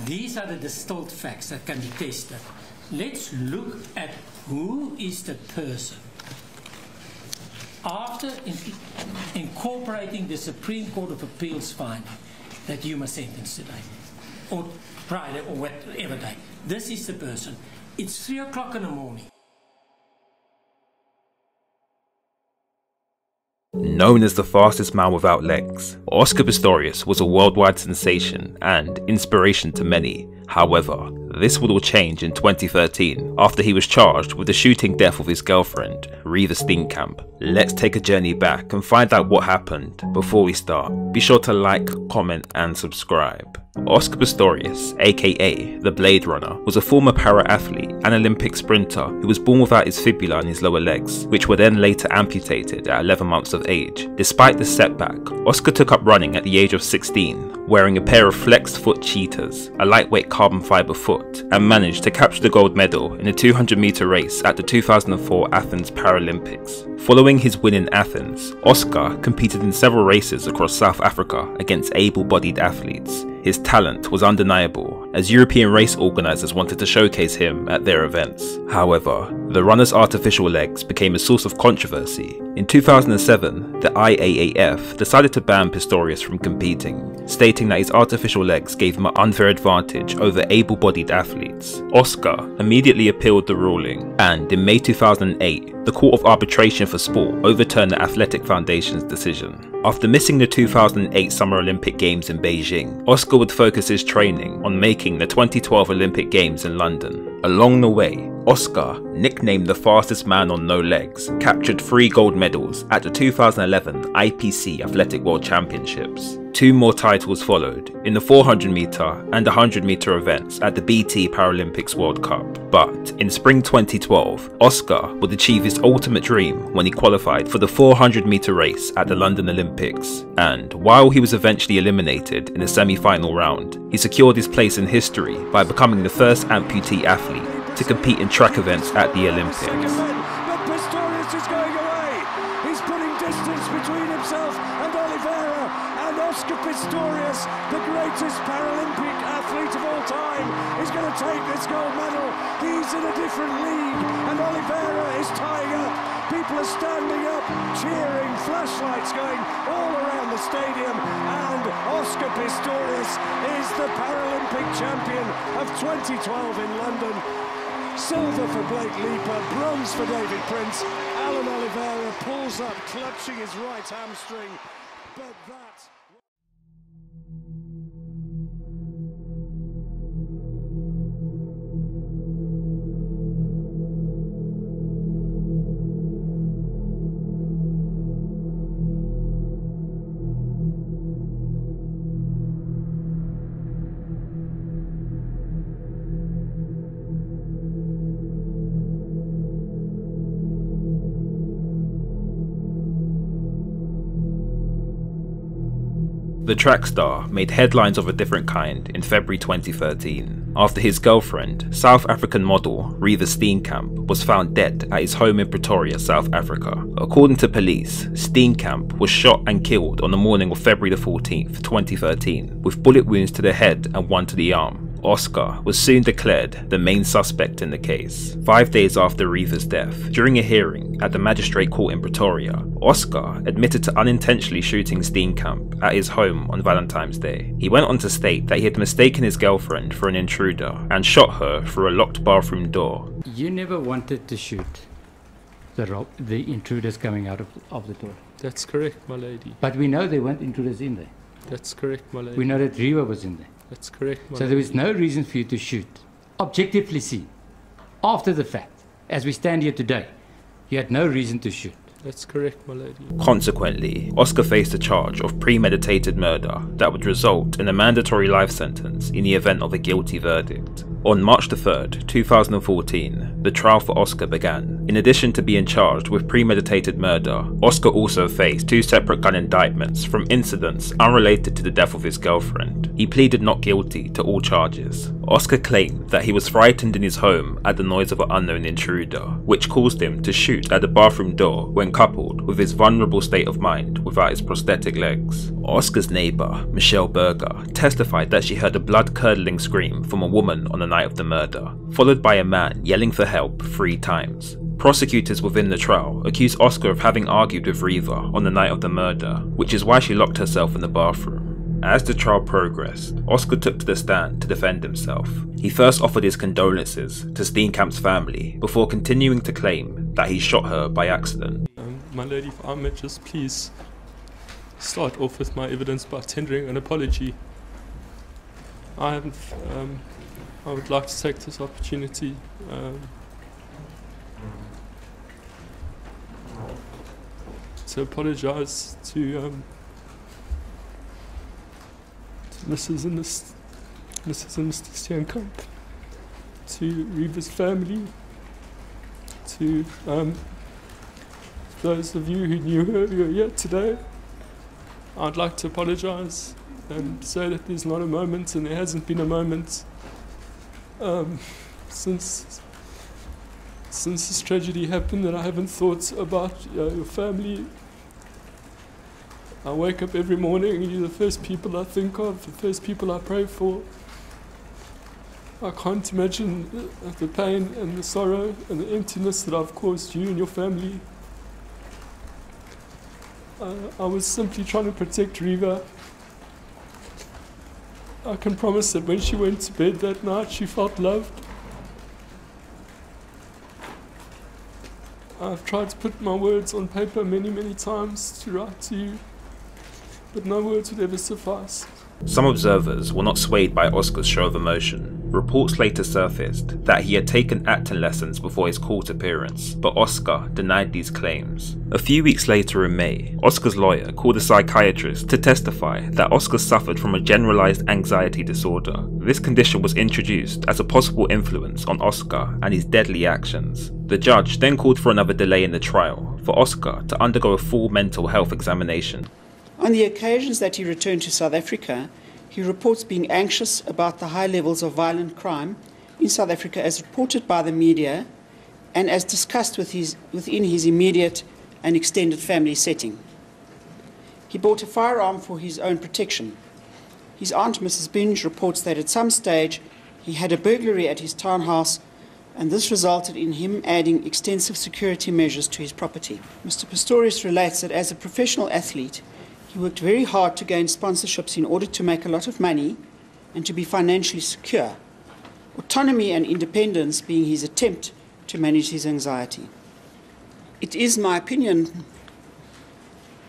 These are the distilled facts that can be tested. Let's look at who is the person. After incorporating the Supreme Court of Appeals finding that you must sentence today, or Friday, or whatever day, this is the person. It's 3 o'clock in the morning. Known as the fastest man without legs, Oscar Pistorius was a worldwide sensation and inspiration to many. However, this would all change in 2013 after he was charged with the shooting death of his girlfriend, Reeva Steenkamp. Let's take a journey back and find out what happened. Before we start, be sure to like, comment and subscribe. Oscar Pistorius, aka the Blade Runner, was a former para-athlete and Olympic sprinter who was born without his fibula in his lower legs, which were then later amputated at 11 months of age. Despite the setback, Oscar took up running at the age of 16, wearing a pair of flexed foot cheetahs, a lightweight carbon fiber foot, and managed to capture the gold medal in a 200-meter race at the 2004 Athens Paralympics. Following his win in Athens, Oscar competed in several races across South Africa against able-bodied athletes. His talent was undeniable, as European race organisers wanted to showcase him at their events. However, the runner's artificial legs became a source of controversy. In 2007, the IAAF decided to ban Pistorius from competing, stating that his artificial legs gave him an unfair advantage over able-bodied athletes. Oscar immediately appealed the ruling, and in May 2008, the Court of Arbitration for Sport overturned the Athletic Foundation's decision. After missing the 2008 Summer Olympic Games in Beijing, Oscar would focus his training on making the 2012 Olympic Games in London. Along the way, Oscar, nicknamed the fastest man on no legs, captured 3 gold medals at the 2011 IPC Athletic World Championships. 2 more titles followed in the 400-meter and 100-meter events at the BT Paralympics World Cup. But in spring 2012, Oscar would achieve his ultimate dream when he qualified for the 400-meter race at the London Olympics. And while he was eventually eliminated in the semi-final round, he secured his place in history by becoming the first amputee athlete to compete in track events at the Olympics. But Pistorius is going away. He's putting distance between himself and Oliveira, and Oscar Pistorius, the greatest Paralympic athlete of all time, is going to take this gold medal. He's in a different league, and Oliveira is tying up. People are standing up, cheering, flashlights going all around the stadium, and Oscar Pistorius is the Paralympic champion of 2012 in London. Silver for Blake Leaper, bronze for David Prince. Alan Oliveira pulls up, clutching his right hamstring, but that... The track star made headlines of a different kind in February 2013, after his girlfriend, South African model Reeva Steenkamp, was found dead at his home in Pretoria, South Africa. According to police, Steenkamp was shot and killed on the morning of February 14th, 2013, with bullet wounds to the head and 1 to the arm. Oscar was soon declared the main suspect in the case. 5 days after Reeva's death, during a hearing at the Magistrate Court in Pretoria, Oscar admitted to unintentionally shooting Steenkamp at his home on Valentine's Day. He went on to state that he had mistaken his girlfriend for an intruder and shot her through a locked bathroom door. You never wanted to shoot the intruders coming out of the door. That's correct, my lady. But we know there weren't intruders in there. That's correct, my lady. We know that Reeva was in there. That's correct, my So lady. there was no reason for you to shoot. Objectively seen, after the fact, as we stand here today, you had no reason to shoot. That's correct, my lady. Consequently, Oscar faced a charge of premeditated murder that would result in a mandatory life sentence in the event of a guilty verdict. On March 3rd, 2014, the trial for Oscar began In addition to being charged with premeditated murder, Oscar also faced 2 separate gun indictments from incidents unrelated to the death of his girlfriend. He pleaded not guilty to all charges. Oscar claimed that he was frightened in his home at the noise of an unknown intruder, which caused him to shoot at the bathroom door when coupled with his vulnerable state of mind without his prosthetic legs. Oscar's neighbour, Michelle Berger, testified that she heard a blood-curdling scream from a woman on the night of the murder, followed by a man yelling for help 3 times. Prosecutors within the trial accused Oscar of having argued with Reeva on the night of the murder, which is why she locked herself in the bathroom. As the trial progressed, Oscar took to the stand to defend himself. He first offered his condolences to Steenkamp's family before continuing to claim that he shot her by accident. My lady, if I may just please start off with my evidence by tendering an apology. I would like to take this opportunity to apologise to Mrs. and Mr. Steenkamp, to Reeva's family, to those of you who knew her who are here today. I'd like to apologise and say that there's not a moment, and there hasn't been a moment since this tragedy happened, that I haven't thought about your family. I wake up every morning, you're the first people I think of, the first people I pray for. I can't imagine the pain and the sorrow and the emptiness that I've caused you and your family. I was simply trying to protect Reeva. I can promise that when she went to bed that night, she felt loved. I've tried to put my words on paper many, many times to write to you, but no words would ever suffice. Some observers were not swayed by Oscar's show of emotion. Reports later surfaced that he had taken acting lessons before his court appearance, but Oscar denied these claims. A few weeks later in May, Oscar's lawyer called a psychiatrist to testify that Oscar suffered from a generalized anxiety disorder. This condition was introduced as a possible influence on Oscar and his deadly actions. The judge then called for another delay in the trial for Oscar to undergo a full mental health examination. On the occasions that he returned to South Africa, he reports being anxious about the high levels of violent crime in South Africa as reported by the media and as discussed within his immediate and extended family setting. He bought a firearm for his own protection. His aunt, Mrs. Binge, reports that at some stage he had a burglary at his townhouse, and this resulted in him adding extensive security measures to his property. Mr. Pistorius relates that as a professional athlete, he worked very hard to gain sponsorships in order to make a lot of money and to be financially secure, autonomy and independence being his attempt to manage his anxiety. It is my opinion,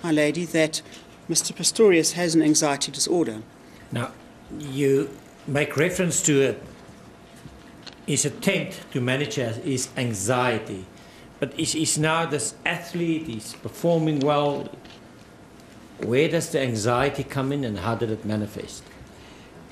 my lady, that Mr. Pistorius has an anxiety disorder. Now, you make reference to his attempt to manage his anxiety, but he's now this athlete, he's performing well. Where does the anxiety come in and how did it manifest?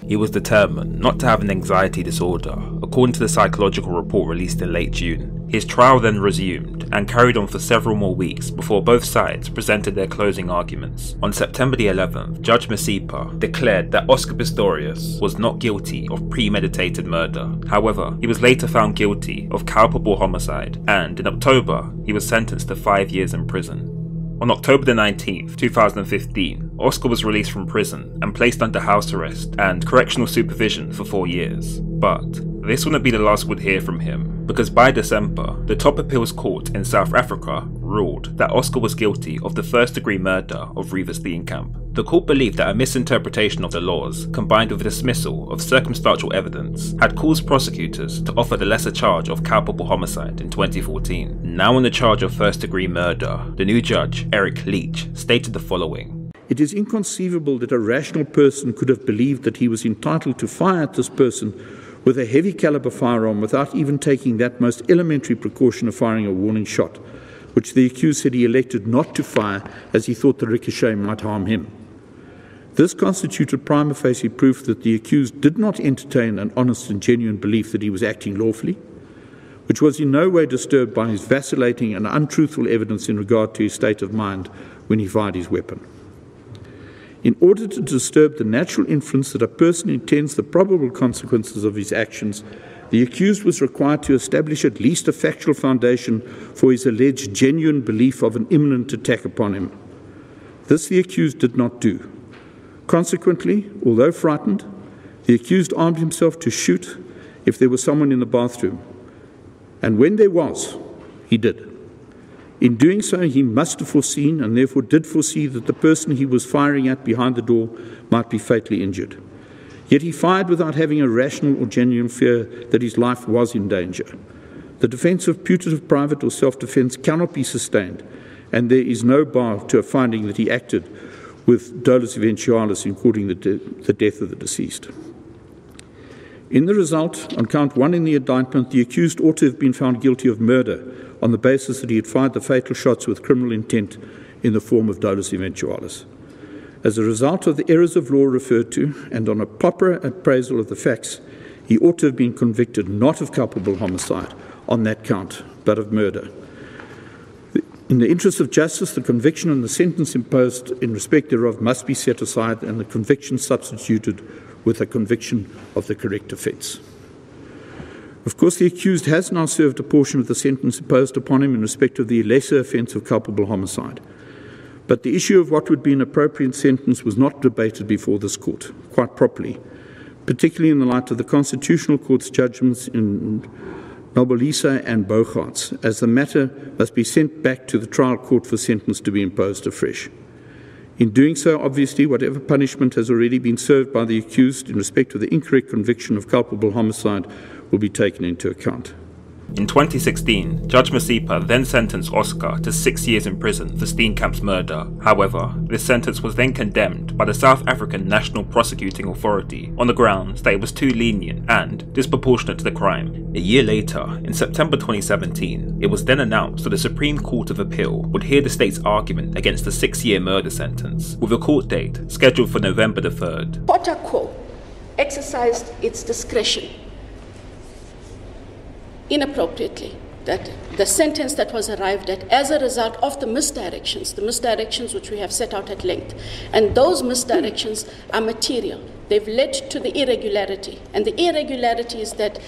He was determined not to have an anxiety disorder, according to the psychological report released in late June. His trial then resumed and carried on for several more weeks before both sides presented their closing arguments. On September the 11th, Judge Masipa declared that Oscar Pistorius was not guilty of premeditated murder. However, he was later found guilty of culpable homicide, and in October, he was sentenced to 5 years in prison. On October the 19th, 2015, Oscar was released from prison and placed under house arrest and correctional supervision for 4 years. But this wouldn't be the last we'd hear from him, because by December, the top appeals court in South Africa ruled that Oscar was guilty of the first-degree murder of Reeva Steenkamp. The court believed that a misinterpretation of the laws, combined with a dismissal of circumstantial evidence, had caused prosecutors to offer the lesser charge of culpable homicide in 2014. Now on the charge of first-degree murder, the new judge, Eric Leach, stated the following. It is inconceivable that a rational person could have believed that he was entitled to fire at this person with a heavy caliber firearm without even taking that most elementary precaution of firing a warning shot, which the accused said he elected not to fire as he thought the ricochet might harm him. This constituted prima facie proof that the accused did not entertain an honest and genuine belief that he was acting lawfully, which was in no way disturbed by his vacillating and untruthful evidence in regard to his state of mind when he fired his weapon. In order to disturb the natural inference that a person intends the probable consequences of his actions, the accused was required to establish at least a factual foundation for his alleged genuine belief of an imminent attack upon him. This the accused did not do. Consequently, although frightened, the accused armed himself to shoot if there was someone in the bathroom. And when there was, he did. In doing so, he must have foreseen, and therefore did foresee, that the person he was firing at behind the door might be fatally injured. Yet he fired without having a rational or genuine fear that his life was in danger. The defence of putative private or self-defence cannot be sustained, and there is no bar to a finding that he acted with dolus eventualis in courting the death of the deceased. In the result, on count 1 in the indictment, the accused ought to have been found guilty of murder on the basis that he had fired the fatal shots with criminal intent in the form of dolus eventualis. As a result of the errors of law referred to, and on a proper appraisal of the facts, he ought to have been convicted not of culpable homicide on that count, but of murder. In the interest of justice, the conviction and the sentence imposed in respect thereof must be set aside and the conviction substituted with a conviction of the correct offence. Of course, the accused has now served a portion of the sentence imposed upon him in respect of the lesser offence of culpable homicide. But the issue of what would be an appropriate sentence was not debated before this court, quite properly, particularly in the light of the Constitutional Court's judgments in Nobolisa and Bogarts, as the matter must be sent back to the trial court for sentence to be imposed afresh. In doing so, obviously, whatever punishment has already been served by the accused in respect of the incorrect conviction of culpable homicide will be taken into account. In 2016, Judge Masipa then sentenced Oscar to 6 years in prison for Steenkamp's murder. However, this sentence was then condemned by the South African National Prosecuting Authority on the grounds that it was too lenient and disproportionate to the crime. A year later, in September 2017, it was then announced that the Supreme Court of Appeal would hear the state's argument against the 6-year murder sentence, with a court date scheduled for November the 3rd. Court exercised its discretion inappropriately, that the sentence that was arrived at as a result of the misdirections which we have set out at length, and those misdirections are material. They've led to the irregularity, and the irregularity is that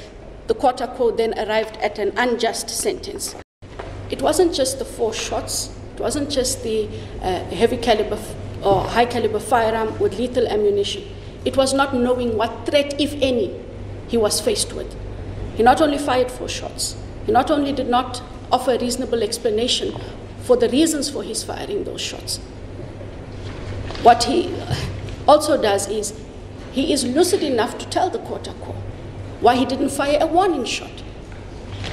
the court then arrived at an unjust sentence. It wasn't just the 4 shots, it wasn't just the heavy caliber or high caliber firearm with lethal ammunition. It was not knowing what threat, if any, he was faced with. He not only fired 4 shots, he not only did not offer a reasonable explanation for the reasons for his firing those shots. What he also does is, he is lucid enough to tell the court why he didn't fire a warning shot,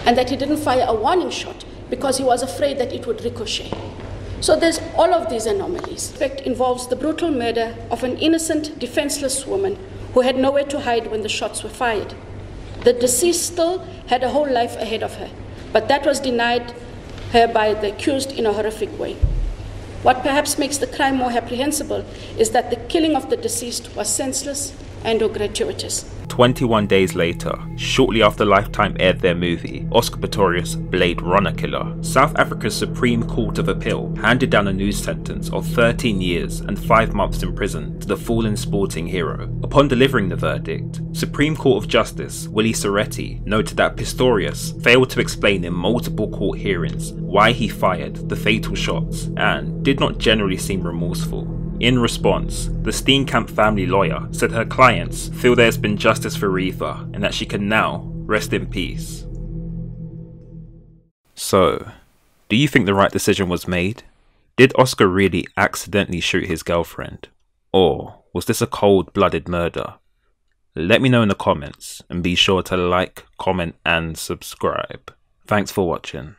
and that he didn't fire a warning shot because he was afraid that it would ricochet. So there's all of these anomalies. It involves the brutal murder of an innocent, defenseless woman who had nowhere to hide when the shots were fired. The deceased still had a whole life ahead of her, but that was denied her by the accused in a horrific way. What perhaps makes the crime more apprehensible is that the killing of the deceased was senseless and or gratuitous. 21 days later, shortly after Lifetime aired their movie, Oscar Pistorius' Blade Runner Killer, South Africa's Supreme Court of Appeal handed down a new sentence of 13 years and 5 months in prison to the fallen sporting hero. Upon delivering the verdict, Supreme Court of Justice Willie Soretti noted that Pistorius failed to explain in multiple court hearings why he fired the fatal shots and did not generally seem remorseful. In response, the Steenkamp family lawyer said her clients feel there has been justice for Reeva and that she can now rest in peace. So, do you think the right decision was made? Did Oscar really accidentally shoot his girlfriend? Or was this a cold-blooded murder? Let me know in the comments and be sure to like, comment and subscribe. Thanks for watching.